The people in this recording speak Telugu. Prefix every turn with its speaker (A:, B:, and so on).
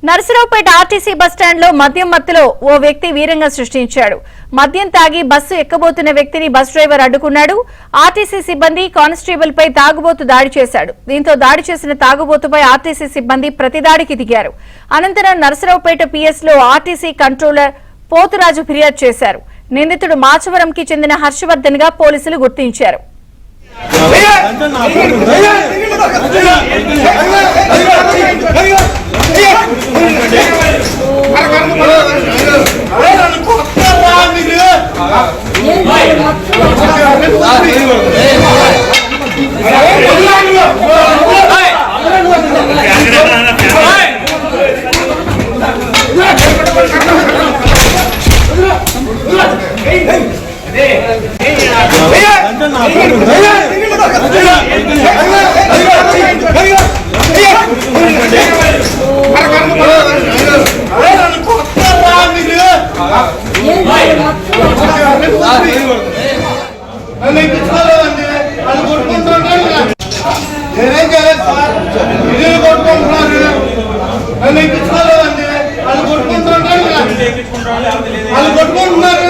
A: నర్సరావుపేట ఆర్టీసీ బస్టాండ్ లో మద్యం మత్తులో ఓ వ్యక్తి వీరంగా సృష్టించాడు. మద్యం తాగి బస్సు ఎక్కబోతున్న వ్యక్తిని బస్ డ్రైవర్ అడ్డుకున్నాడు. ఆర్టీసీ సిబ్బంది కానిస్టేబుల్ పై తాగుబోతు దాడి చేశాడు. దీంతో దాడి చేసిన తాగుబోతుపై ఆర్టీసీ సిబ్బంది ప్రతిదాడికి దిగారు. అనంతరం నర్సరావుపేట పిఎస్ లో ఆర్టీసీ కంట్రోలర్ పోతురాజు ఫిర్యాదు చేశారు. నిందితుడు మాచవరంకి చెందిన హర్షవర్ధన్ గా పోలీసులు గుర్తించారు.
B: వాళ్ళు కొట్టుకుంటున్నారు.